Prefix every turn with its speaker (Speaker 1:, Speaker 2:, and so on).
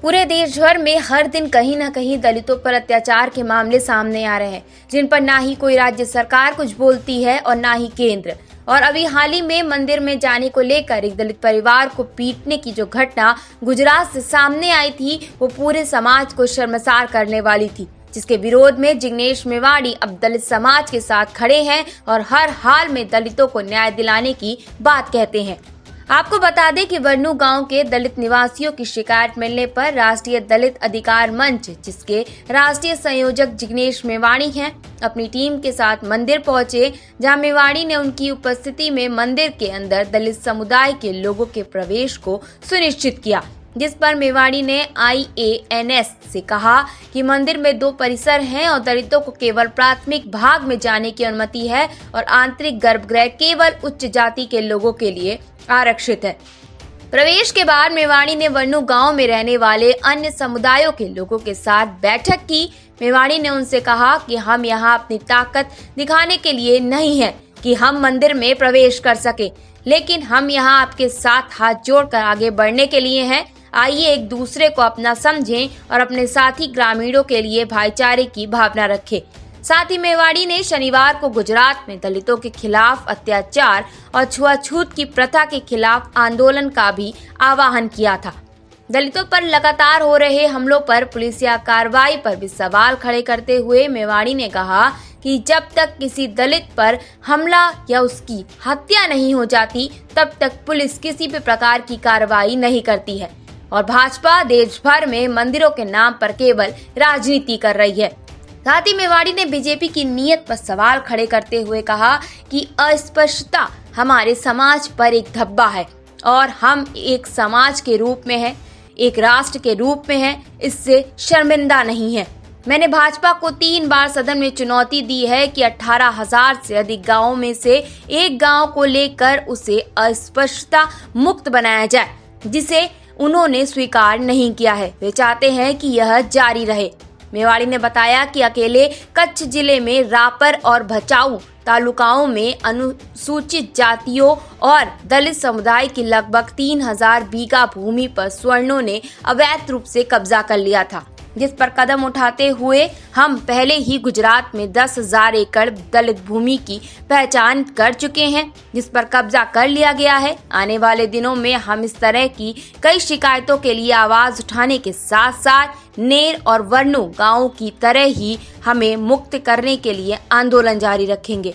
Speaker 1: पूरे देश भर में हर दिन कहीं न कहीं दलितों पर अत्याचार के मामले सामने आ रहे हैं, जिन पर ना ही कोई राज्य सरकार कुछ बोलती है और ना ही केंद्र। और अभी हाल ही में मंदिर में जाने को लेकर एक दलित परिवार को पीटने की जो घटना गुजरात से सामने आई थी, वो पूरे समाज को शर्मसार करने वाली थी, जिसके विरोध में जिग्नेश मेवाड़ी अब दलित समाज के साथ खड़े हैं और हर हाल में दलितों को न्याय दिलाने की बात कहते हैं। आपको बता दें कि वर्नू गांव के दलित निवासियों की शिकायत मिलने पर राष्ट्रीय दलित अधिकार मंच, जिसके राष्ट्रीय संयोजक जिग्नेश मेवाड़ी हैं, अपनी टीम के साथ मंदिर पहुंचे, जहां मेवाड़ी ने उनकी उपस्थिति में मंदिर के अंदर दलित समुदाय के लोगों के प्रवेश को सुनिश्चित किया, जिस पर मेवाड़ी ने IANS से कहा कि मंदिर में 2 परिसर हैं और दलितों को केवल प्राथमिक भाग में जाने की अनुमति है और आंतरिक गर्भगृह केवल उच्च जाति के लोगों के लिए आरक्षित है। प्रवेश के बाद मेवाड़ी ने वर्नू गांव में रहने वाले अन्य समुदायों के लोगों के साथ बैठक की। मेवाड़ी ने उनसे कहा कि हम यहाँ अपनी ताकत दिखाने के लिए नहीं है कि हम मंदिर में प्रवेश कर सके, लेकिन हम यहाँ आपके साथ हाथ जोड़कर आगे बढ़ने के लिए हैं। आइए एक दूसरे को अपना समझें और अपने साथी ग्रामीणों के लिए भाईचारे की भावना रखें। साथ ही मेवाड़ी ने शनिवार को गुजरात में दलितों के खिलाफ अत्याचार और छुआछूत की प्रथा के खिलाफ आंदोलन का भी आह्वान किया था। दलितों पर लगातार हो रहे हमलों पर पुलिसिया कार्रवाई पर भी सवाल खड़े करते हुए मेवाड़ी ने कहा कि जब तक किसी दलित पर हमला या उसकी हत्या नहीं हो जाती, तब तक पुलिस किसी भी प्रकार की कार्रवाई नहीं करती है और भाजपा देश भर में मंदिरों के नाम पर केवल राजनीति कर रही है। साथ ही मेवाड़ी ने बीजेपी की नीयत पर सवाल खड़े करते हुए कहा कि अस्पष्टता हमारे समाज पर एक धब्बा है और हम एक समाज के रूप में हैं, एक राष्ट्र के रूप में हैं, इससे शर्मिंदा नहीं है। मैंने भाजपा को 3 बार सदन में चुनौती दी है कि 18,000 से अधिक गांवों में से एक गांव को लेकर उसे अस्पष्टता मुक्त बनाया जाए, जिसे उन्होंने स्वीकार नहीं किया है। वे चाहते हैं कि यह जारी रहे। मेवाड़ी ने बताया कि अकेले कच्छ जिले में रापर और भचाऊ तालुकाओं में अनुसूचित जातियों और दलित समुदाय की लगभग 3,000 बीघा भूमि पर स्वर्णों ने अवैध रूप से कब्जा कर लिया था, जिस पर कदम उठाते हुए हम पहले ही गुजरात में 10,000 एकड़ दलित भूमि की पहचान कर चुके हैं, जिस पर कब्जा कर लिया गया है। आने वाले दिनों में हम इस तरह की कई शिकायतों के लिए आवाज उठाने के साथ साथ नेर और वर्नू गांवों की तरह ही हमें मुक्त करने के लिए आंदोलन जारी रखेंगे।